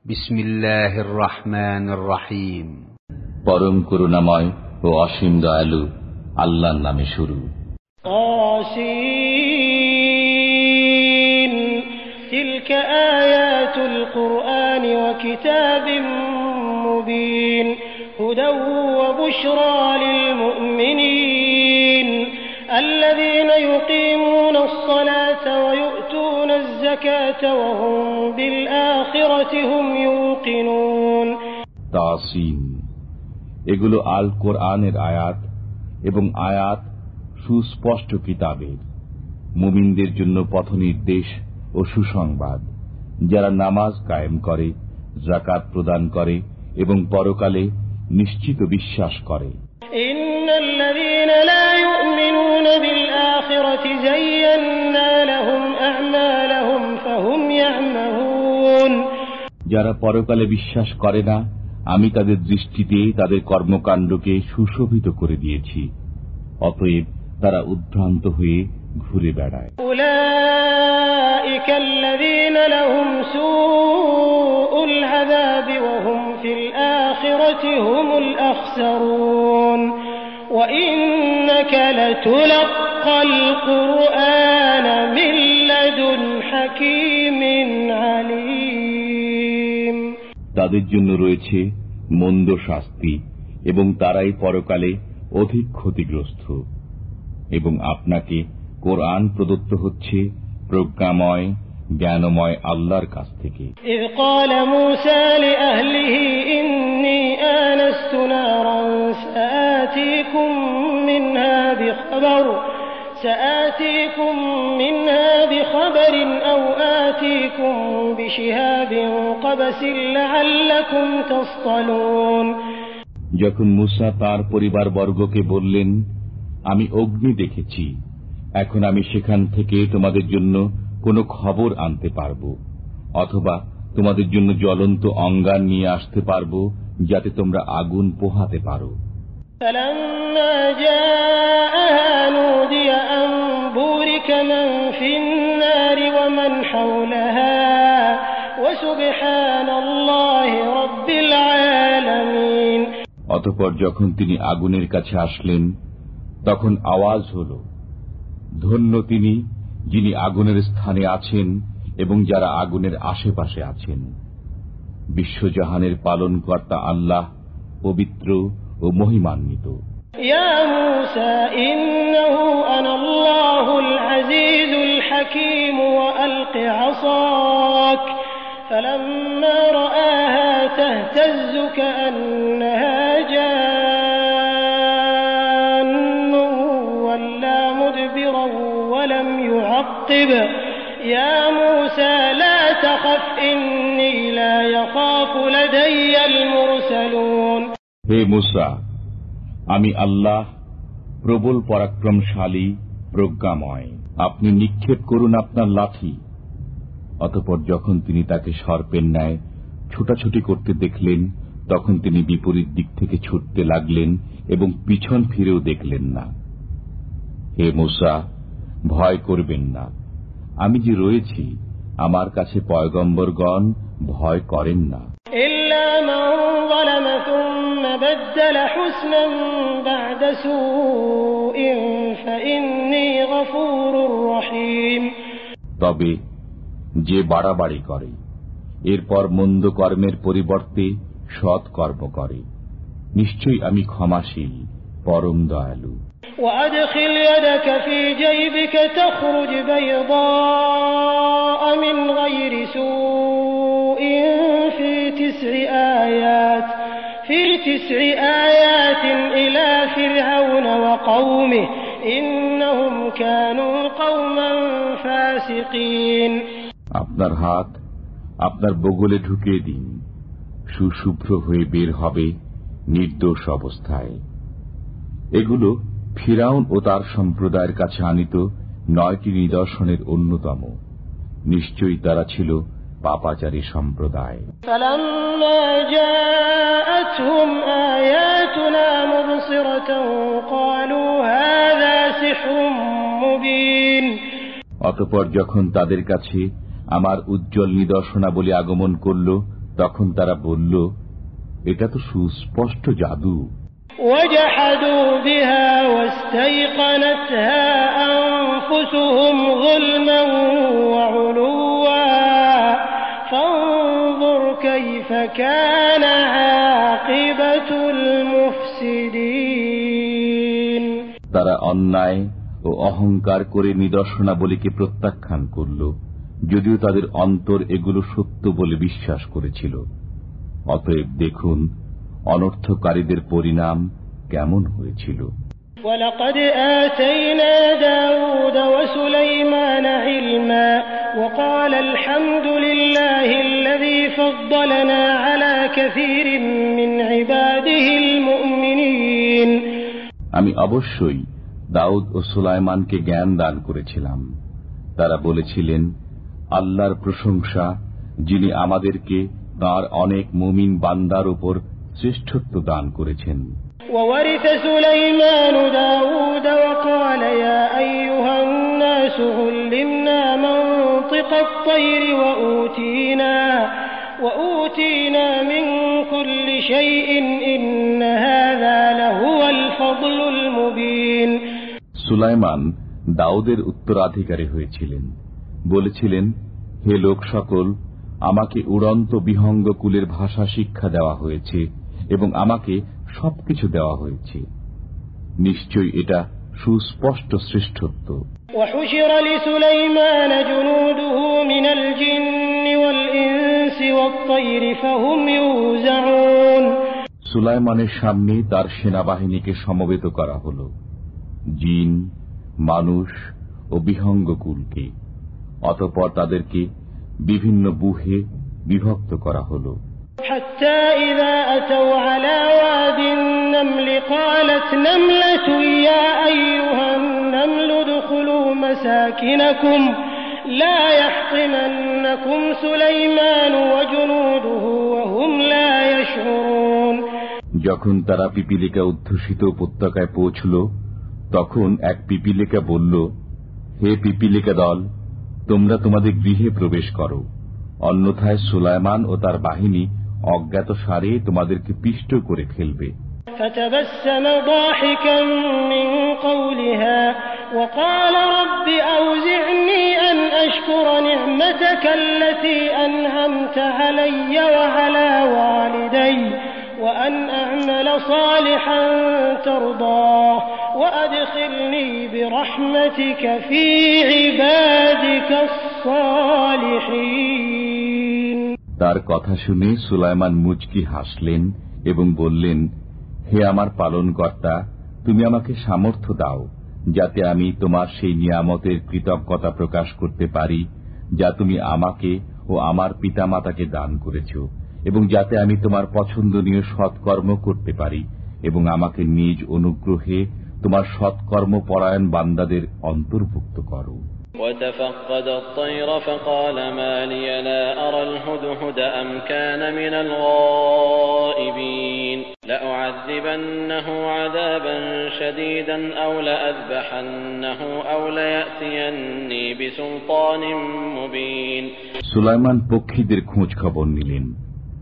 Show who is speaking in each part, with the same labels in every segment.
Speaker 1: বিসমিল্লাহির রহমানির রহিম।
Speaker 2: পরম করুণাময় ও অসীম দয়ালু আল্লাহর নামে শুরু।
Speaker 3: তাসীন তিলকা আয়াতুল কুরআন ওয়া কিতাবিম মুবিন হুদাও ওয়া বুশরা লিল মুমিনিন الذين يقيمون الصلاة ويؤتون الزكاة وهم بالآخرة هم يوقنون।
Speaker 2: তাসীন, এগুলো আল কোরআনের আয়াত এবং আয়াত সুস্পষ্ট কিতাবের। মুমিনদের জন্য পথনির্দেশ ও সুসংবাদ, যারা নামাজ কায়েম করে, যাকাত প্রদান করে এবং পরকালে নিশ্চিত বিশ্বাস করে।
Speaker 3: ইন্নাল্লাযীনা লা ইউমিনুনা বিল আখিরাতি যায়্যানা লাহুম আ'মালাহুম ফাহুম ইয়া'মাহুন।
Speaker 2: যারা পরকালে বিশ্বাস করে না, আমি তাদের দৃষ্টিতে তাদের কর্মকাণ্ডকে সুশোভিত করে দিয়েছি, অতএব তারা উদ্ভ্রান্ত হয়ে ঘুরে বেড়ায়।
Speaker 3: উলাইকাল্লাযীনা লাহুম সুউল আযাবি ওয়া হুম ফিল আখিরাতি হুমুল আখসারুন ওয়া ইন্নাকা লাতুলাক্কাল কুরআনা মিন লাদুন হাকীমিন আলীম।
Speaker 2: তাদের জন্য রয়েছে মন্দ শাস্তি এবং তারাই পরকালে অধিক ক্ষতিগ্রস্ত। এবং আপনাকে কোরআন প্রদত্ত হচ্ছে প্রজ্ঞাময় জ্ঞানময় আল্লাহর কাছ থেকে।
Speaker 3: إذ قال موسى لأهله إني آنست نارا سآتيكم منها بخبر أو آتيكم بشهاب قبس لعلكم تصطلون।
Speaker 2: যখন মুসা তার পরিবারবর্গকে বললেন, আমি অগ্নি দেখেছি, এখন আমি সেখান থেকে তোমাদের জন্য কোনো খবর আনতে পারব, অথবা তোমাদের জন্য জ্বলন্ত অঙ্গার নিয়ে আসতে পারব, যাতে তোমরা আগুন পোহাতে পারো।
Speaker 3: فلما جاءها نودي أن بورك من في النار ومن حولها وسبحان الله رب العالمين।
Speaker 2: অতঃপর যখন তিনি আগুনের কাছে আসলেন, তখন আওয়াজ হল, ধন্য তিনি যিনি আগুনের স্থানে আছেন এবং যারা আগুনের আশেপাশে আছেন। বিশ্বজাহানের পালনকর্তা আল্লাহ পবিত্র ও মহিমান্বিত।
Speaker 3: ইয়া মূসা ইন্নাহু আনাল্লাহুল আজিজুল হাকীম ওয়া আলকি আসাক ফালাম্মা রাআহা তাহতাজ্জু কাআন্নাহা জান্নুন ওয়াল্লা মুদবিরান ওয়া লাম ইউআক্কিব ইয়া মূসা লা তাখাফ ইন্নী লা ইয়াখাফু লাদাইয়াল মুরসালুন।
Speaker 2: হে মুসা, আমি আল্লাহ প্রবল পরাক্রমশালী প্রজ্ঞাময়, আপনি নিক্ষেপ করুন আপনার লাঠি। অতঃপর যখন তিনি তাকে সর্পের ন্যায় ছুটাছুটি করতে দেখলেন, তখন তিনি বিপরীত দিক থেকে ছুটতে লাগলেন এবং পিছন ফিরেও দেখলেন না। হে মুসা, ভয় করবেন না, আমি যে রয়েছি, আমার কাছে পয়গম্বরগণ ভয় করেন না।
Speaker 3: بدل حسنا بعد سوء فإني غفور رحيم।
Speaker 2: তবে যে বাড়াবাড়ি করে, এরপর মন্দ কর্মের পরিবর্তে সৎ কর্ম করে, নিশ্চয়ই আমি ক্ষমাশীল, পরম দয়ালু।
Speaker 3: وأدخل يدك في جيبك تخرج بيضاء من غير سوء في 9 آيات إلى فرعون وقومه إنهم كانوا قوما فاسقين।
Speaker 2: আপনার হাত আপনার বগলে ঢুকিয়ে দিন, সুশুভ্র হয়ে বের হবে নির্দোষ অবস্থায়। এগুলো ফিরাউন ও তার সম্প্রদায়ের কাছে আনিত 9টি নিদর্শনের অন্যতম। নিশ্চয়ই তারা ছিল পাপাচারী সম্প্রদায়।
Speaker 3: فلما جاءتهم آياتنا مبصرة قالوا هذا سحر مبين।
Speaker 2: অতঃপর যখন তাদের কাছে আমার উজ্জ্বল নিদর্শনাবলী আগমন করল, তখন তারা বলল, এটা তো সুস্পষ্ট জাদু।
Speaker 3: وجحدوا بها واستيقنتها أنفسهم ظلما وعلوا فانظر كيف كان عاقبة المفسدين।
Speaker 2: তারা অন্যায় ও অহংকার করে নিদর্শনাবলীকে প্রত্যাখ্যান করল, যদিও তাদের অন্তর এগুলো সত্য বলে বিশ্বাস করেছিল। অতএব দেখুন অনর্থকারীদের পরিণাম কেমন হয়েছিল।
Speaker 3: وَلَقَدْ آتَيْنَا دَاوُودَ وَسُلَيْمَانَ عِلْمًا وَقَالَ الْحَمْدُ لِلَّهِ الَّذِي فَضَّلَنَا عَلَى كَثِيرٍ مِّنْ عِبَادِهِ الْمُؤْمِنِينَ। আমি
Speaker 2: অবশ্যই দাউদ ও সুলাইমানকে জ্ঞান দান করেছিলাম। তারা বলেছিলেন, আল্লাহর প্রশংসা, যিনি আমাদেরকে তাঁর অনেক মুমিন বান্দার উপর শ্রেষ্ঠত্ব দান করেছেন।
Speaker 3: وورث سليمان داود وقال يا أيها الناس علمنا منطق الطير وأوتينا من كل شيء إن هذا لهو الفضل المبين।
Speaker 2: সুলাইমান দাউদের উত্তরাধিকারী হয়েছিলেন। বলেছিলেন, হে লোক সকল, আমাকে উড়ন্ত বিহঙ্গ কুলের ভাষা শিক্ষা দেওয়া হয়েছে এবং আমাকে সবকিছু দেওয়া হয়েছে। নিশ্চয়ই এটা সুস্পষ্ট শ্রেষ্ঠত্ব।
Speaker 3: وحشر لسليمان جنوده من الجن والإنس والطير فهم يوزعون।
Speaker 2: সুলাইমানের সামনে তার সেনাবাহিনীকে সমবেত করা হল, জিন, মানুষ ও বিহঙ্গকুলকে। অতঃপর তাদেরকে বিভিন্ন বুহে বিভক্ত করা হল।
Speaker 3: حتى إذا أتوا على واد النمل قالت نملة يا أيها النمل ادخلوا مساكنكم لا يحطمنكم سليمان وجنوده وهم لا يشعرون।
Speaker 2: যখন তারা পিপীলিকা অধ্যুষিত উপত্যকায় পৌঁছল, তখন এক পিপীলিকা বলল, হে পিপীলিকা দল, তোমরা তোমাদের গৃহে প্রবেশ করো, অন্যথায় সুলাইমান ও তার বাহিনী অজ্ঞাত সারে তোমাদেরকে পিষ্ট করে ফেলবে।
Speaker 3: فتبسم ضاحكا من قولها وقال رب أوزعني أن أشكر نعمتك التي أنعمت علي وعلى والدي وأن أعمل صالحا ترضاه وأدخلني برحمتك في عبادك الصالحين।
Speaker 2: তার কথা শুনে সুলাইমান মুচকি হাসলেন এবং বললেন, হে আমার পালনকর্তা, তুমি আমাকে সামর্থ্য দাও যাতে আমি তোমার সেই নিয়ামতের কৃতজ্ঞতা প্রকাশ করতে পারি যা তুমি আমাকে ও আমার পিতামাতাকে দান করেছ, এবং যাতে আমি তোমার পছন্দনীয় সৎকর্ম করতে পারি এবং আমাকে নিজ অনুগ্রহে তোমার সৎকর্ম পরায়ণ বান্দাদের অন্তর্ভুক্ত করো।
Speaker 4: وتفقد الطير فقال ما لي لا أرى الهدهد أم كان من الغائبين لأعذبنه عذابا شديدا أو لأذبحنه أو ليأتيني بسلطان مبين।
Speaker 2: সুলাইমান পক্ষীদের খোঁজ খবর নিলেন,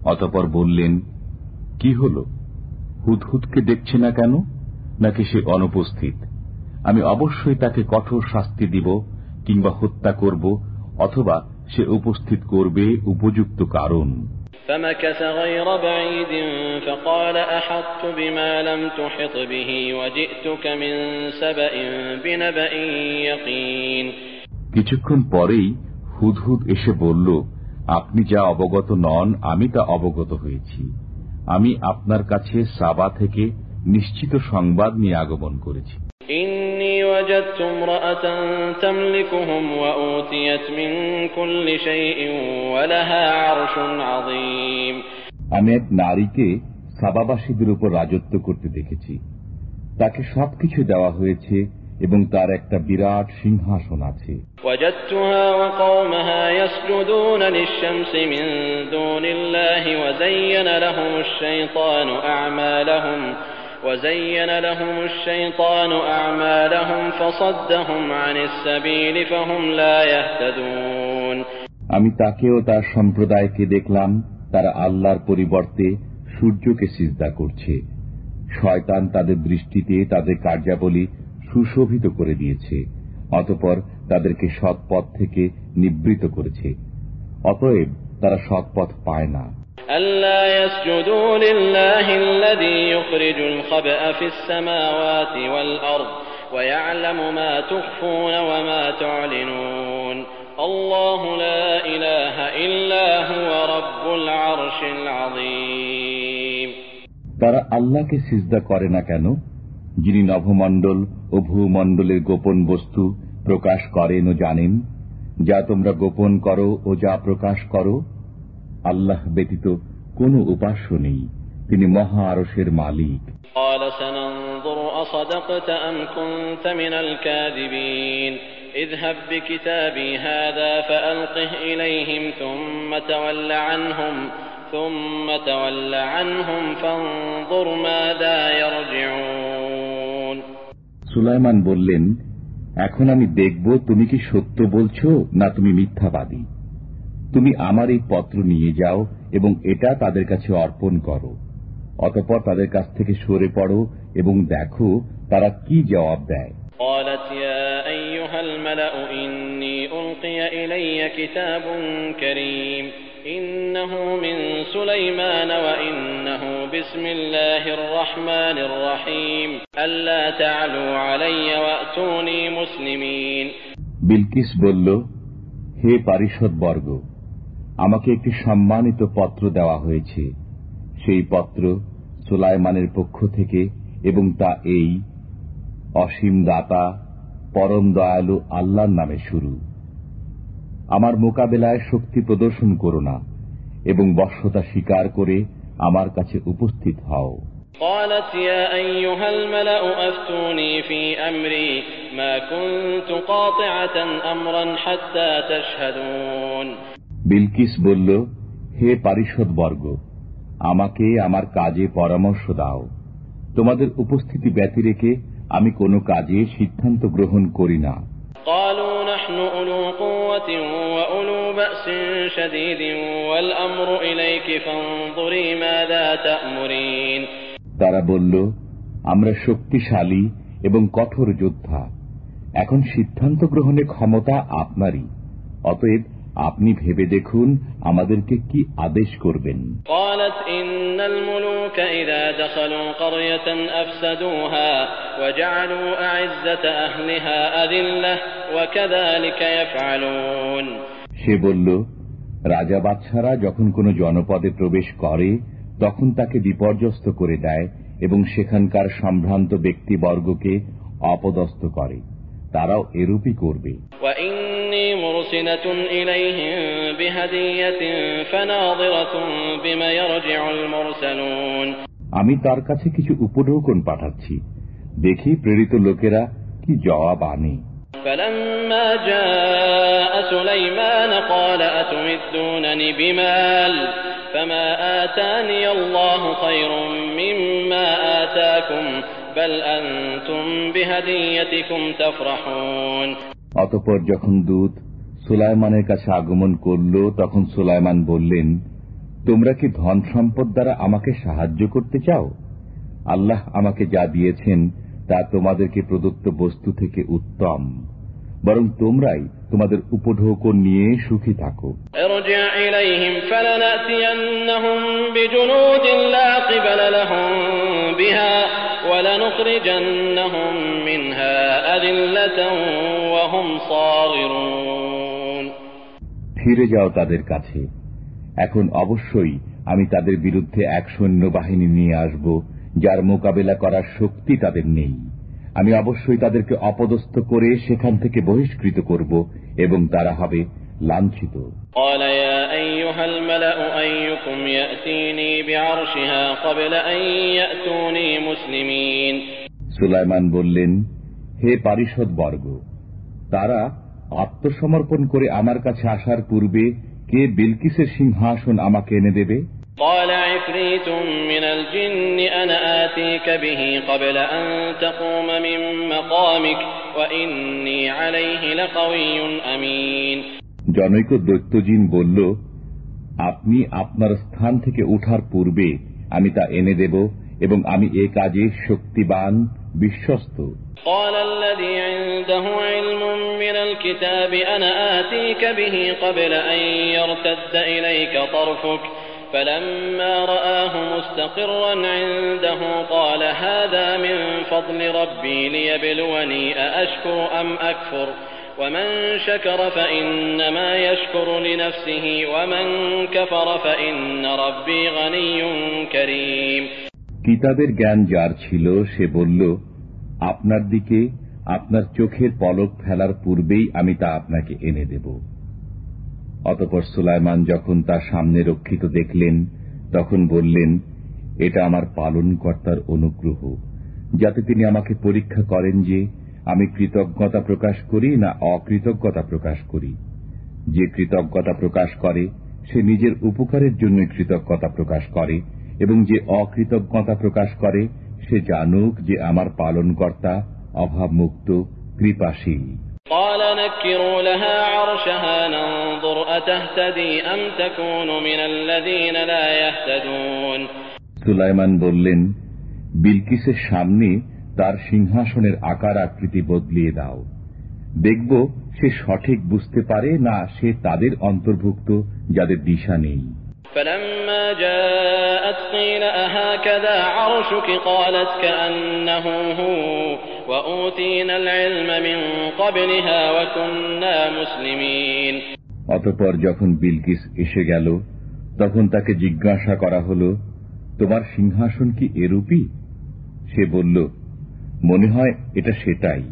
Speaker 2: অতঃপর বললেন, কি হল? হুদহুদকে দেখছে না কেন? নাকি সে অনুপস্থিত? আমি অবশ্যই তাকে কঠোর শাস্তি দিব কিংবা হত্যা করব, অথবা সে উপস্থিত করবে উপযুক্ত কারণ।
Speaker 4: فمكث غير بعيد فقال أحطت بما لم تحط به وجئتك من سبأ بنبأ يقين।
Speaker 2: কিছুক্ষণ পরেই হুদহুদ এসে বলল, আপনি যা অবগত নন আমি তা অবগত হয়েছি। আমি আপনার কাছে সাবা থেকে নিশ্চিত সংবাদ নিয়ে আগমন করেছি।
Speaker 4: إني وجدت امرأة تملكهم وأوتيت من كل شيء ولها عرش عظيم।
Speaker 2: আমি এক নারীকে সাবাবাসীদের উপর রাজত্ব করতে দেখেছি, তাকে সবকিছু দেওয়া হয়েছে এবং তার একটা বিরাট সিংহাসন আছে।
Speaker 4: وجدتها وقومها يسجدون للشمس من دون الله وزين لهم الشيطان أعمالهم فصدهم عن السبيل فهم لا يهتدون।
Speaker 2: আমি তাকে ও তার সম্প্রদায়কে দেখলাম তারা আল্লাহর পরিবর্তে সূর্যকে সিজদা করছে। শয়তান তাদের দৃষ্টিতে তাদের কার্যাবলী সুশোভিত করে দিয়েছে, অতঃপর তাদেরকে সৎপথ থেকে নিবৃত করেছে। অতএব তারা সৎপথ পায় না।
Speaker 4: ألا يسجدوا لله الذي يخرج الخبأ في السماوات والأرض ويعلم ما تخفون وما تعلنون الله لا إله إلا هو رب العرش العظيم।
Speaker 2: তারা আল্লাহকে সিজদা করে না কেন, যিনি নভমণ্ডল ও ভূমণ্ডলের গোপন বস্তু প্রকাশ করেন ও জানেন, যা তোমরা গোপন করো ও যা প্রকাশ করো। আল্লাহ ব্যতীত কোনো উপাস্য নেই, তিনি মহা আরশের মালিক।
Speaker 4: قال سننظر أصدقت أم كنت من الكاذبين اذهب بكتابي هذا فألقه إليهم ثم تول عنهم فانظر ماذا يرجعون।
Speaker 2: সুলাইমান বললেন, এখন আমি দেখব তুমি কি সত্য বলছো না তুমি মিথ্যাবাদী। তুমি আমার এই পত্র নিয়ে যাও এবং এটা তাদের কাছে অর্পণ করো। অতঃপর তাদের কাছ থেকে সরে পড়ো এবং দেখো তারা কি জবাব দেয়।
Speaker 4: قالت يا أيها الملأ إني ألقي إلي كتاب كريم إنه من سليمان وإنه بسم الله الرحمن الرحيم ألا تعلوا علي وأتوني مسلمين।
Speaker 2: বিলকিস বলল, হে পারিষদ বর্গ, আমাকে একটি সম্মানিত পত্র দেওয়া হয়েছে। সেই পত্র সুলাইমানের পক্ষ থেকে এবং তা এই, অসীম দাতা পরম দয়ালু আল্লাহর নামে শুরু। আমার মোকাবেলায় শক্তি প্রদর্শন করো না এবং বশ্যতা স্বীকার করে আমার কাছে উপস্থিত হও।
Speaker 4: قالت يا أيها الملأ أفتوني في أمري ما كنت قاطعة أمرا حتى تشهدون।
Speaker 2: বিলকিস বলল, হে পারিষদ বর্গ, আমাকে আমার কাজে পরামর্শ দাও। তোমাদের উপস্থিতি ব্যতি রেখে আমি কোনো কাজে সিদ্ধান্ত গ্রহণ করি না।
Speaker 4: قالوا نحن أولو قوة وأولو بأس شديد والأمر إليك فانظري ماذا تأمرين।
Speaker 2: তারা বলল, আমরা শক্তিশালী এবং কঠোর যোদ্ধা, এখন সিদ্ধান্ত গ্রহণের ক্ষমতা আপনারই, অতএব আপনি ভেবে দেখুন আমাদেরকে কি আদেশ করবেন।
Speaker 4: قالت إن الملوك إذا دخلوا قرية أفسدوها وجعلوا أعزة أهلها أذلة وكذلك يفعلون।
Speaker 2: সে বলল, রাজা বাদশারা যখন কোনো জনপদে প্রবেশ করে তখন তাকে বিপর্যস্ত করে দেয় এবং সেখানকার সম্ভ্রান্ত ব্যক্তিবর্গকে অপদস্থ করে, তারাও এরূপই করবে।
Speaker 4: وإني مرسلة إليهم بهدية فناظرة بما يرجع المرسلون।
Speaker 2: আমি তার কাছে কিছু উপঢৌকন পাঠাচ্ছি, দেখি প্রেরিত লোকেরা কি জবাব আনে।
Speaker 4: فلما جاء سليمان قال أتمدونني بمال فما آتاني الله خير مما آتاكم بل أنتم بهديتكم تفرحون।
Speaker 2: অতঃপর যখন দূত সুলাইমানের কাছে আগমন করল তখন সুলাইমান বললেন, তোমরা কি ধন সম্পদ দ্বারা আমাকে সাহায্য করতে চাও? আল্লাহ আমাকে যা দিয়েছেন তা তোমাদেরকে প্রদত্ত বস্তু থেকে উত্তম, বরং তোমরাই তোমাদের উপঢৌকন নিয়ে সুখী থাকো।
Speaker 4: ارجع إليهم فلنأتينهم بجنود لا قبل لهم بها ولنخرجنهم منها أذلة وهم صاغرون।
Speaker 2: ফিরে যাও তাদের কাছে, এখন অবশ্যই আমি তাদের বিরুদ্ধে এক সৈন্যবাহিনী নিয়ে আসব যার মোকাবেলা করার শক্তি তাদের নেই। আমি অবশ্যই তাদেরকে অপদস্থ করে সেখান থেকে বহিষ্কৃত করব এবং তারা হবে লাঞ্ছিত।
Speaker 4: قال يا أيها الملأ أيكم يأتيني بعرشها قبل أن يأتوني مسلمين।
Speaker 2: সুলাইমান বললেন, হে পারিষদ বর্গ, তারা আত্মসমর্পণ করে আমার কাছে আসার পূর্বে কে বিলকিসের সিংহাসন আমাকে এনে দেবে?
Speaker 4: قال عفريت من الجن أنا آتيك به قبل أن تقوم من مقامك وإني عليه لقوي أمين।
Speaker 2: জনৈক দৈত্যজিন বলল, আপনি আপনার স্থান থেকে ওঠার পূর্বে আমি তা এনে দেব এবং আমি এ কাজে শক্তিবান, বিশ্বস্ত।
Speaker 4: قال الذي عنده علم من الكتاب أنا آتيك به قبل أن يرتد إليك طرفك فلما رآه مستقرا عنده قال هذا من فضل ربي ليبلوني أأشكر أم أكفر ومن شكر فإنما يشكر لنفسه ومن كفر فإن ربي غني كريم।
Speaker 2: কিতাবের জ্ঞান যার ছিল সে বলল, আপনার দিকে আপনার চোখের পলক ফেলার পূর্বেই আমি তা আপনাকে এনে দেব। অতঃপর সুলাইমান যখন তার সামনে রক্ষিত দেখলেন তখন বললেন, এটা আমার পালনকর্তার অনুগ্রহ, যাতে তিনি আমাকে পরীক্ষা করেন যে আমি কৃতজ্ঞতা প্রকাশ করি না অকৃতজ্ঞতা প্রকাশ করি। যে কৃতজ্ঞতা প্রকাশ করে সে নিজের উপকারের জন্য কৃতজ্ঞতা প্রকাশ করে, এবং যে অকৃতজ্ঞতা প্রকাশ করে সে জানুক যে আমার পালনকর্তা অভাবমুক্ত, কৃপাশীল।
Speaker 4: قال نكروا لها عرشها ننظر أتهتدي أم تكون من الذين لا يهتدون।
Speaker 2: সুলাইমান বললেন, বিলকিসের সামনে তার সিংহাসনের আকার আকৃতি বদলিয়ে দাও, দেখব সে সঠিক বুঝতে পারে না সে তাদের অন্তর্ভুক্ত যাদের দিশা নেই।
Speaker 4: فلما جاءت قيل أهكذا عرشك قالت كأنه هو وأوتينا العلم من قبلها وكنا مسلمين।
Speaker 2: অতঃপর যখন বিলকিস এসে গেল তখন তাকে জিজ্ঞাসা করা হলো, তোমার সিংহাসন কি এরূপই? সে বলল, মনে হয় এটা সেটাই।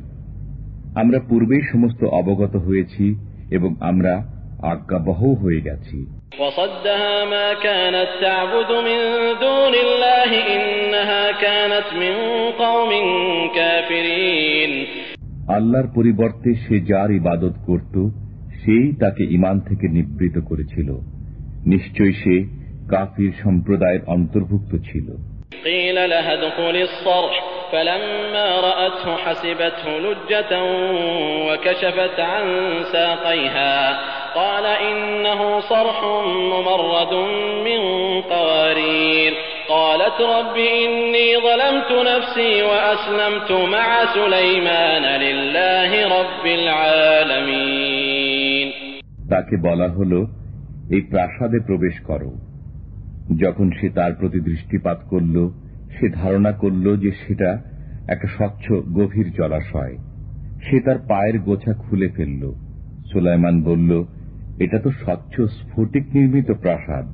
Speaker 2: আমরা পূর্বেই সমস্ত অবগত হয়েছি এবং আমরা আজ্ঞাবহ হয়ে গেছি।
Speaker 4: وصدها ما كانت تعبد من دون الله إنها كانت من قوم كافرين।
Speaker 2: আল্লাহর পরিবর্তে সে যার ইবাদত করত সেই তাকে ঈমান থেকে নিবৃত করেছিল, নিশ্চয় সে কাফির সম্প্রদায়ের অন্তর্ভুক্ত ছিল।
Speaker 4: قيل لها ادخل الصرح فلما رأته حسبته لجة وكشفت عن ساقيها قال إنه صرح ممرد من قوارير قالت رب إني ظلمت نفسي وأسلمت مع سليمان لله رب العالمين।
Speaker 2: তাকে বলা হলো, এই প্রাসাদে প্রবেশ করো। যখন সে তার প্রতি দৃষ্টিপাত করল সে ধারণা করল যে সেটা একটা স্বচ্ছ গভীর জলাশয়। সে তার পায়ের গোছা খুলে ফেলল। সুলাইমান বলল, এটা তো স্বচ্ছ স্ফটিক নির্মিত প্রাসাদ।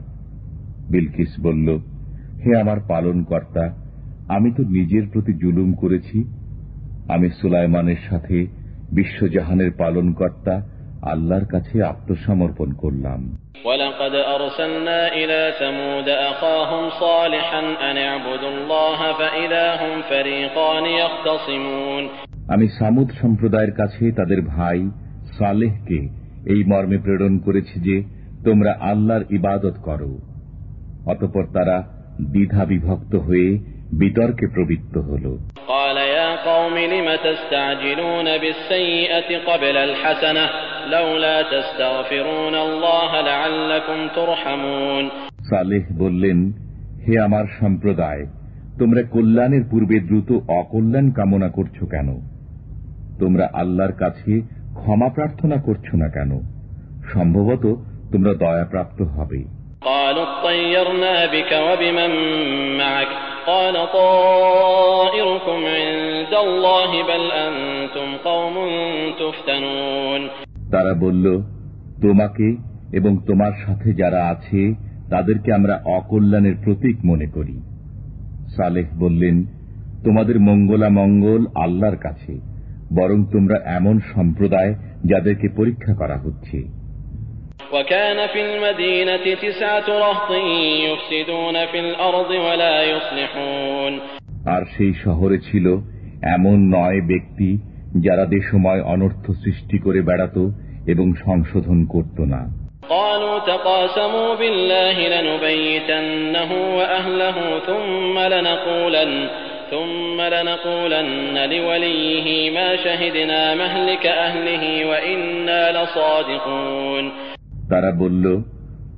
Speaker 2: বিলকিস বলল, হে আমার পালনকর্তা, আমি তো নিজের প্রতি জুলুম করেছি। আমি সুলাইমানের সাথে বিশ্বজাহানের পালনকর্তা আল্লাহর কাছে আত্মসমর্পণ করলাম।
Speaker 4: وَلَقَدْ أَرْسَلْنَا إِلَى ثَمُودَ أَخَاهُمْ صَالِحًا أَنِ اعْبُدُوا اللَّهَ فَإِذَا هُمْ فَرِيقَانِ يَخْتَصِمُونَ।
Speaker 2: আমি সামুদ সম্প্রদায়ের কাছে তাদের ভাই সালেহকে এই মর্মে প্রেরণ করেছি যে তোমরা আল্লাহর ইবাদত করো। অতঃপর তারা দ্বিধা বিভক্ত হয়ে বিতর্কে প্রবৃত্ত হল।
Speaker 4: قال يا قوم لم تستعجلون بالسيئة قبل الحسنة لولا تستغفرون الله لعلكم ترحمون।
Speaker 2: সালেহ বললেন, হে আমার সম্প্রদায়, তোমরা কল্যাণের পূর্বে দ্রুত অকল্যাণ কামনা করছো কেন? তোমরা আল্লাহর কাছে ক্ষমা প্রার্থনা করছো না কেন? সম্ভবত তোমরা দয়াপ্রাপ্ত হবে।
Speaker 4: قالوا اطيرنا بك وبمن معك قال طائركم عند الله بل أنتم قوم تفتنون।
Speaker 2: তারা বলল, তোমাকে এবং তোমার সাথে যারা আছে তাদেরকে আমরা অকল্যাণের প্রতীক মনে করি। সালেহ বললেন, তোমাদের মঙ্গলামঙ্গল আল্লাহর কাছে, বরং তোমরা এমন সম্প্রদায় যাদেরকে পরীক্ষা করা হচ্ছে।
Speaker 4: وكان في المدينة 9 رهط يفسدون في الأرض ولا يصلحون। আর সেই শহরে ছিল এমন 9 ব্যক্তি যারা দেশময় অনর্থ সৃষ্টি করে বেড়াত এবং সংশোধন করত না। قالوا تقاسموا بالله لنبيتنه وأهله ثم لنقولن لوليه ما شهدنا مهلك أهله وإنا لصادقون।
Speaker 2: তারা বলল,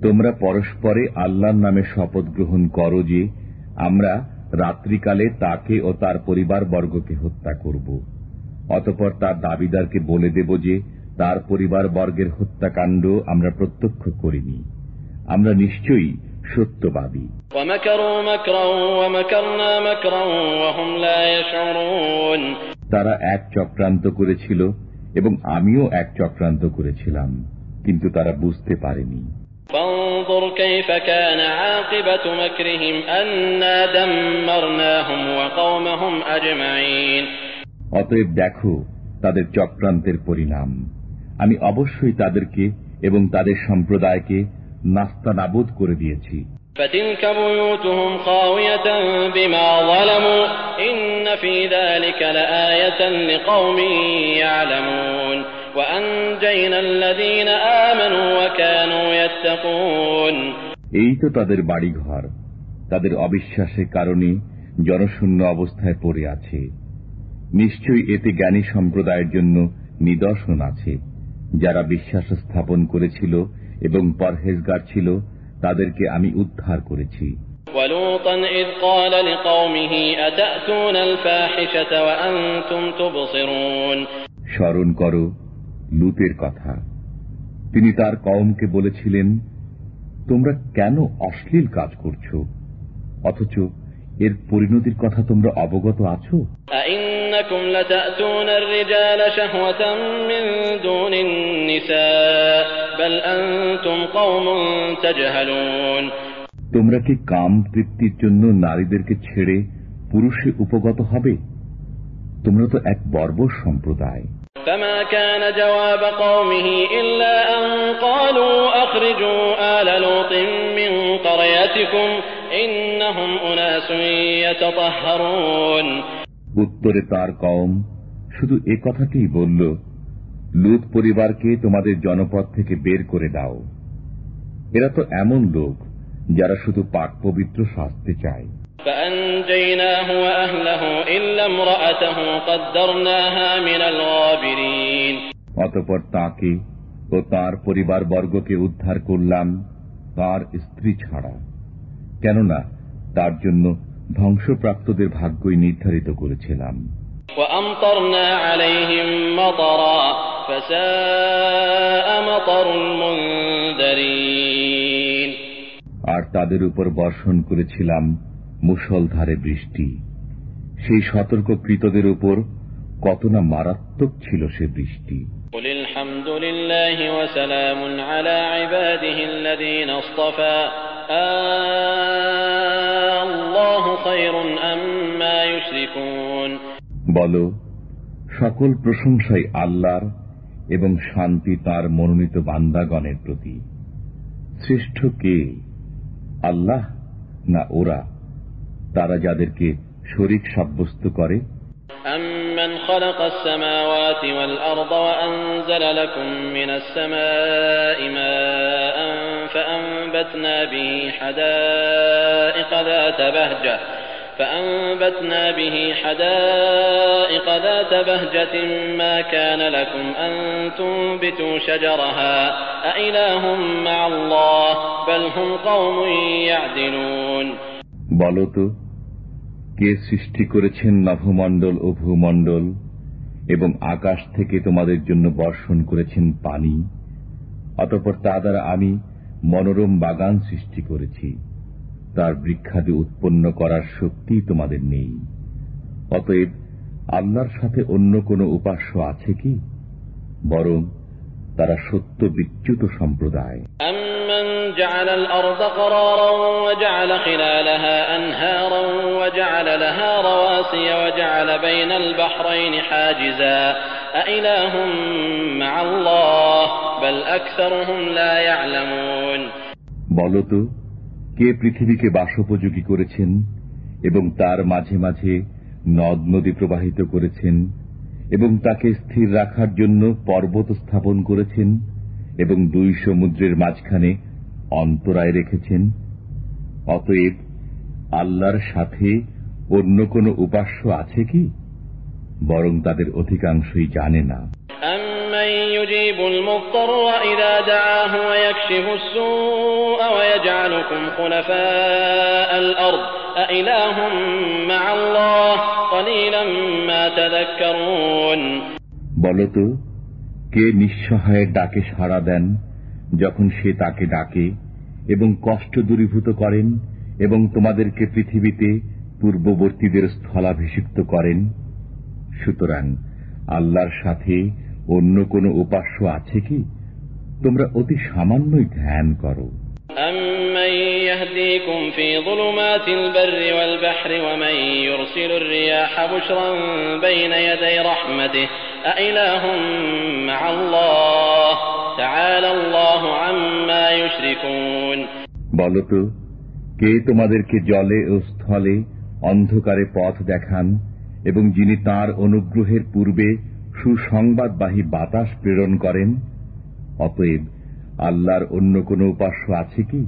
Speaker 2: তোমরা পরস্পরে আল্লাহর নামে শপথ গ্রহণ করো যে আমরা রাত্রিকালে তাকে ও তার পরিবারবর্গকে হত্যা করব। অতঃপর তার দাবিদারকে বলে দেব যে তার পরিবারবর্গের হত্যাকাণ্ড আমরা প্রত্যক্ষ করিনি, আমরা নিশ্চয়ই সত্যবাদী। তারা এক চক্রান্ত করেছিল এবং আমিও এক চক্রান্ত করেছিলাম, কিন্তু তারা বুঝতে পারেনি।
Speaker 4: فانظر كيف كان عاقبة مكرهم أنا دمرناهم وقومهم أجمعين।
Speaker 2: অতএব দেখো তাদের চক্রান্তের পরিণাম, আমি অবশ্যই তাদেরকে এবং তাদের সম্প্রদায়কে নাস্তানাবুদ করে দিয়েছি।
Speaker 4: فتلك بيوتهم خاوية بما ظلموا إن في ذلك لآية لقوم يعلمون وأنجينا الذين آمنوا وكانوا يتقون।
Speaker 2: এই তো তাদের বাড়িঘর তাদের অবিশ্বাসের কারণে জনশূন্য অবস্থায় পড়ে আছে। নিশ্চয়ই এতে জ্ঞানী সম্প্রদায়ের জন্য নিদর্শন আছে। যারা বিশ্বাস স্থাপন করেছিল এবং পরহেজগার ছিল তাদেরকে আমি উদ্ধার করেছি।
Speaker 4: وَلُوطًا إِذْ قَالَ لِقَوْمِهِ أَتَأْتُونَ الْفَاحِشَةَ وَأَنْتُمْ تُبْصِرُونَ।
Speaker 2: স্মরণ করো লূতের কথা। তিনি তার কওমকে বলেছিলেন, তোমরা কেন অশ্লীল কাজ করছো, অথচ এর পরিণতির কথা তোমরা অবগত আছো?
Speaker 4: أَإِنَّكُمْ لَتَأْتُونَ الرِّجَالَ شَهْوَةً مِّن دُونِ النِّسَاءِ بَلْ أَنْتُمْ قَوْمٌ تَجْهَلُونَ।
Speaker 2: তোমরা কি কাম তৃপ্তির জন্য নারীদেরকে ছেড়ে পুরুষে উপগত হবে? তোমরা তো এক বর্বর সম্প্রদায়।
Speaker 4: فما كان جواب قومه إلا أن قالوا أخرجوا آل لوط من قريتكم إنهم أناس يتطهرون।
Speaker 2: উত্তরে তার কওম শুধু এ কথাটিই বলল, লূত পরিবারকে তোমাদের জনপদ থেকে বের করে দাও। এরা তো এমন লোক যারা শুধু পাক পবিত্র সাজতে চায়।
Speaker 4: فأنجيناه وأهله إلا امرأته قدرناها من الغابرين।
Speaker 2: অতঃপর তাকে ও তার পরিবারবর্গকে উদ্ধার করলাম, তার স্ত্রী ছাড়া, কেননা তার জন্য ধ্বংসপ্রাপ্তদের ভাগ্যই নির্ধারিত করেছিলাম।
Speaker 4: وأمطرنا عليهم مطرا فساء مطر المنذرين।
Speaker 2: আর তাদের উপর বর্ষণ করেছিলাম মুষলধারে বৃষ্টি। সেই সতর্ককৃতদের উপর কত না মারাত্মক ছিল সে বৃষ্টি।
Speaker 4: قل الحمد لله وسلام على عباده الذين اصطفى الله خير أما يشركون।
Speaker 2: বলো, সকল প্রশংসাই আল্লাহর এবং শান্তি তার মনোনীত বান্দাগণের প্রতি। শ্রেষ্ঠ কে, আল্লাহ না ওরা, তারা যাদেরকে শরীক সাব্যস্ত করে?
Speaker 4: أَمَّنْ خَلَقَ السَّمَاوَاتِ وَالْأَرْضَ وَأَنزَلَ لَكُم مِّنَ السَّمَاءِ مَاءً فَأَنبَتْنَا بِهِ حَدَائِقَ ذَاتَ بَهْجَةٍ مَّا كَانَ لَكُمْ أَن تُنبِتُوا شَجَرَهَا أَإِلَٰهٌ مَّعَ اللَّهِ بَلْ هُمْ قَوْمٌ يَعْدِلُونَ।
Speaker 2: বলো তো, কে সৃষ্টি করেছেন নভমণ্ডল ও ভূমণ্ডল এবং আকাশ থেকে তোমাদের জন্য বর্ষণ করেছেন পানি, অতঃপর তা দ্বারা আমি মনোরম বাগান সৃষ্টি করেছি। তার বৃক্ষাদি উৎপন্ন করার শক্তি তোমাদের নেই। অতএব আল্লাহর সাথে অন্য কোন উপাস্য আছে কি? বরং তারা সত্য বিচ্যুত সম্প্রদায়।
Speaker 4: أَمَّنْ جَعَلَ الْأَرْضَ قَرَارًا وَجَعَلَ خِلَالَهَا أَنْهَارًا وَجَعَلَ لَهَا رَوَاسِيَ وَجَعَلَ بَيْنَ الْبَحْرَيْنِ حَاجِزًا أَإِلَٰهٌ مَّعَ اللَّهِ بَلْ أَكْثَرُهُمْ لَا يَعْلَمُونَ।
Speaker 2: বলো তো, কে পৃথিবীকে বাসোপযোগী করেছেন এবং তার মাঝে মাঝে নদ নদী প্রবাহিত করেছেন এবং তাকে স্থির রাখার জন্য পর্বত স্থাপন করেছেন এবং দুই সমুদ্রের মাঝখানে অন্তরায় রেখেছেন? অতএব আল্লাহর সাথে অন্য কোন উপাস্য আছে কি? বরং তাদের অধিকাংশই জানে না।
Speaker 4: أَمَّنْ أَمَّن يُجِيبُ الْمُضْطَرَّ إِذَا دَعَاهُ وَيَكْشِفُ السُّوءَ وَيَجْعَلُكُمْ خُلَفَاءَ الْأَرْضِ أَإِلَٰهٌ مَّعَ اللَّهِ قَلِيلًا مَّا تَذَكَّرُونَ।
Speaker 2: বলতো, কে নিঃসহায়ের ডাকে সাড়া দেন যখন সে তাকে ডাকে, এবং কষ্ট দূরীভূত করেন, এবং তোমাদেরকে পৃথিবীতে পূর্ববর্তীদের স্থলাভিষিক্ত করেন? সুতরাং আল্লাহর সাথে অন্য কোন উপাস্য আছে কি? তোমরা অতি সামান্যই ধ্যান করো।
Speaker 4: أَمَّن يَهْدِيكُمْ فِي ظُلُمَاتِ الْبَرِّ وَالْبَحْرِ وَمَن يُرْسِلُ الرِّيَاحَ بُشْرًا بَيْنَ يَدَيْ رَحْمَتِهِ أَإِلَٰهٌ مَّعَ اللَّهِ تَعَالَى اللَّهُ عَمَّا يُشْرِكُونَ।
Speaker 2: বলতো, কে তোমাদেরকে জলে ও স্থলে অন্ধকারে পথ দেখান এবং যিনি তাঁর অনুগ্রহের পূর্বে সুসংবাদবাহী বাতাস প্রেরণ করেন? অতএব আল্লাহর অন্য কোন উপাস্য আছে কি?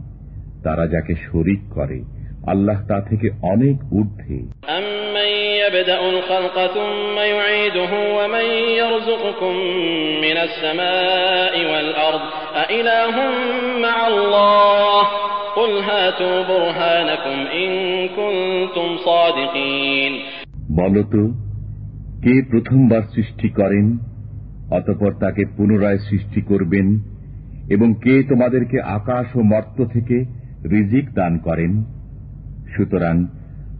Speaker 2: তারা যাকে শরীক করে আল্লাহ তা থেকে অনেক ঊর্ধ্বে।
Speaker 4: أَمَّن يَبْدَأُ الْخَلْقَ ثُمَّ يُعِيدُهُ وَمَن يَرْزُقُكُم مِّنَ السَّمَاءِ وَالْأَرْضِ أَإِلَٰهٌ مَّعَ اللَّهِ قُلْ هَاتُوا بُرْهَانَكُمْ إِن كُنتُمْ صَادِقِينَ।
Speaker 2: বলতো, কে প্রথমবার সৃষ্টি করেন অতঃপর তাকে পুনরায় সৃষ্টি করবেন, এবং কে তোমাদেরকে আকাশ ও মর্ত্য থেকে রিজিক দান করেন? সুতরাং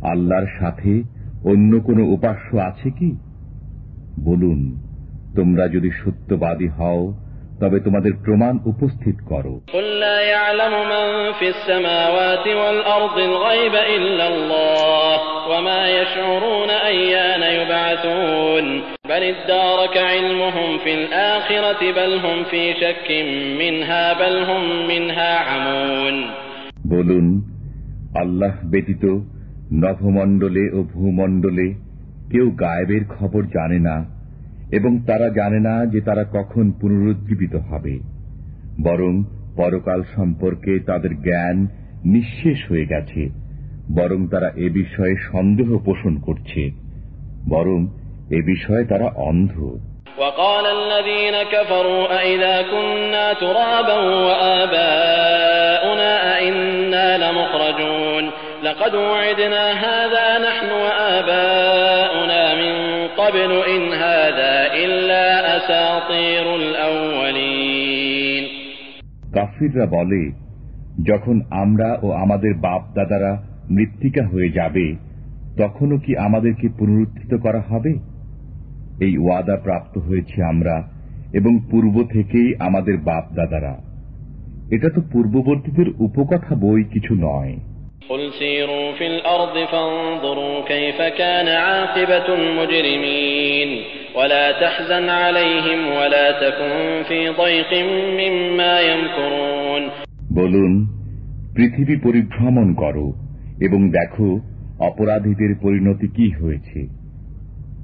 Speaker 2: আল্লাহর সাথে অন্য কোন উপাস্য আছে কি? বলুন, তোমরা যদি সত্যবাদী হও তবে তোমাদের প্রমাণ উপস্থিত করো।
Speaker 4: قُل لَّا يَعْلَمُ مَن فِي السَّمَاوَاتِ وَالْأَرْضِ الْغَيْبَ إِلَّا اللَّهُ وَمَا يَشْعُرُونَ أَيَّانَ يُبْعَثُونَ بَلِ ادَّارَكَ عِلْمُهُمْ فِي الْآخِرَةِ بَلْ هُمْ فِي شَكٍّ مِّنْهَا بَلْ هُمْ مِنْهَا عَمُونَ।
Speaker 2: বলুন, আল্লাহ ব্যতীত নভমণ্ডলে ও ভূমণ্ডলে কেউ গায়েবের খবর জানে না, এবং তারা জানে না যে তারা কখন পুনরুজ্জীবিত হবে। বরং পরকাল সম্পর্কে তাদের জ্ঞান নিঃশেষ হয়ে গেছে। বরং তারা এ বিষয়ে সন্দেহ পোষণ করছে, বরং এ বিষয়ে তারা অন্ধ।
Speaker 4: وقال الذين كفروا أئذا كنا ترابا وآباؤنا أئنا لمخرجون لقد وعدنا هذا نحن وآباؤنا من قبل إن هذا إلا أساطير الأولين।
Speaker 2: কাফিররা বলে, যখন আমরা ও আমাদের বাপ দাদারা মৃত্তিকা হয়ে যাবে তখনও কি আমাদেরকে পুনরুত্থিত করা হবে? এই ওয়াদা প্রাপ্ত হয়েছে আমরা এবং পূর্ব থেকেই আমাদের বাপ দাদারা। এটা তো পূর্ববর্তীদের উপকথা বই কিছু নয়।
Speaker 4: قل سيروا في الأرض فانظروا كيف كان عاقبة المجرمين ولا تحزن عليهم ولا تكن في ضيق مما يمكرون।
Speaker 2: বলুন, পৃথিবী পরিভ্রমণ করো এবং দেখো অপরাধীদের পরিণতি কি হয়েছে।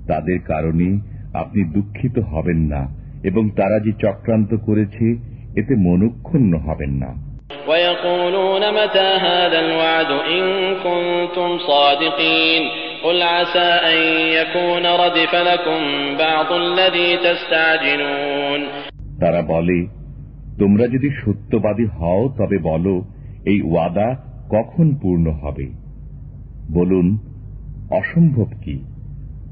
Speaker 2: তাদের কারণে আপনি দুঃখিত হবেন না, এবং তারা যে চক্রান্ত করেছে এতে মনক্ষুণ্ণ হবেন না।
Speaker 4: ويقولون متى هذا الوعد إن كنتم صادقين قل عسى أن يكون ردف لكم بعض الذي تستعجلون।
Speaker 2: তারা বলে, তোমরা যদি সত্যবাদী হও তবে বলো এই ওয়াদা কখন পূর্ণ হবে। বলুন, অসম্ভব কি?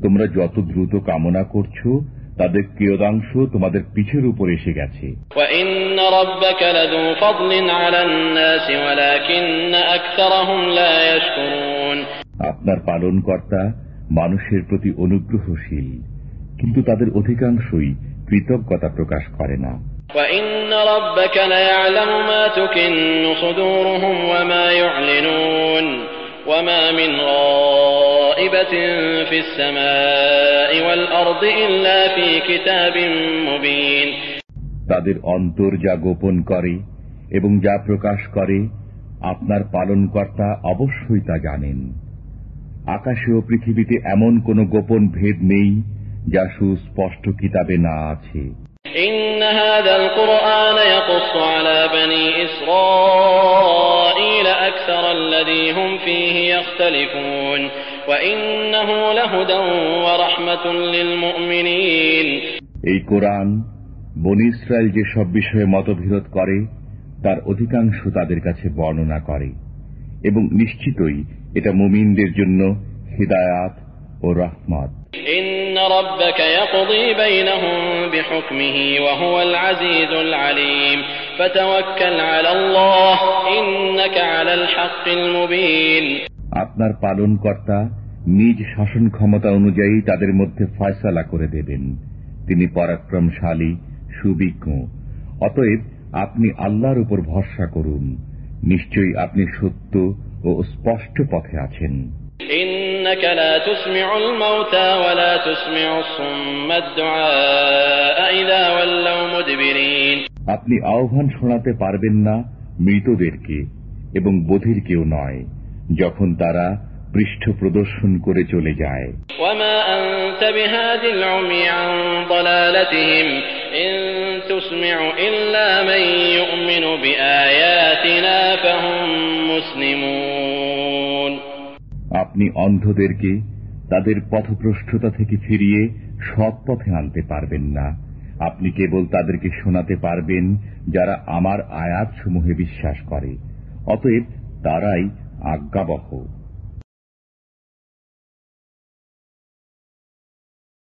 Speaker 2: তোমরা যত দ্রুত কামনা করছো তাদের কিয়দাংশ তোমাদের পিঠের উপর এসে গেছে।
Speaker 4: وَإِنَّ رَبَّكَ لَذُو فَضْلٍ عَلَى النَّاسِ وَلَكِنَّ أَكْثَرَهُمْ لَا يَشْكُرُونَ।
Speaker 2: আপনার পালনকর্তা মানুষের প্রতি অনুগ্রহশীল, কিন্তু তাদের অধিকাংশই কৃতজ্ঞতা প্রকাশ করে না।
Speaker 4: وَإِنَّ رَبَّكَ لَيَعْلَمُ مَا تُكِنُّ صُدُورُهُمْ وَمَا يُعْلِنُونَ وَمَا مِنْ غَائِبَةٍ فِي السَّمَاءِ وَالْأَرْضِ إِلَّا فِي كِتَابٍ مُبِينٍ।
Speaker 2: তাদের অন্তর যা গোপন করে এবং যা প্রকাশ করে আপনার পালনকর্তা অবশ্যই তা জানেন। আকাশে ও পৃথিবীতে এমন কোন গোপন ভেদ নেই যা সুস্পষ্ট কিতাবে না আছে।
Speaker 4: إن هذا القرآن يقص على بني إسرائيل أكثر الذي هم فيه يختلفون وإنه لهدى ورحمة للمؤمنين।
Speaker 2: এই কোরআন বনী ইসরায়েল যে সব বিষয়ে মতবিরোধ করে তার অধিকাংশ তাদের কাছে বর্ণনা করে, এবং নিশ্চিতই এটা মুমিনদের জন্য হিদায়াত ও রহমত।
Speaker 4: ইন্না রাব্বাকা ইয়াকদি বাইনাহুম বিহুকমিহি ওয়া হুয়াল আজিজুল আলীম ফাতাওয়াক্কাল আলাল্লাহ ইন্নাকা আলাল হাক্কিল মুবিন।
Speaker 2: আপনার পালনকর্তা নিজ শাসন ক্ষমতা অনুযায়ী তাদের মধ্যে ফয়সালা করে দেবেন, তিনি পরাক্রমশালী সুবিজ্ঞ। অতএব আপনি আল্লাহর উপর ভরসা করুন, নিশ্চয়ই আপনি সত্য ও স্পষ্ট পথে আছেন।
Speaker 4: ইন্নাকা লা তুসমিউল মাউতা ওয়া লা তুসমিউস সুম্মাদ দুআ ইযা ওয়াল্লাউ মুদবিরিন।
Speaker 2: আপনি আহ্বান শোনাতে পারবেন না মৃতদেরকে এবং বধিরকেও নয়, যখন তারা পৃষ্ঠ প্রদর্শন করে চলে যায়।
Speaker 4: ওয়ামা আনতা বিহাদিল উমি আন দালালাতিহিম ইন তুসমিউ ইল্লা মান ইউমিনু বিআয়াতিনা ফাহুম মুসলিমুন।
Speaker 2: আপনি অন্ধদেরকে তাদের পথভ্রষ্টতা থেকে ফিরিয়ে সৎ পথে আনতে পারবেন না, আপনি কেবল তাদেরকে শোনাতে পারবেন যারা আমার আয়াতসমূহে বিশ্বাস করে, অতএব তারাই আজ্ঞাবহ।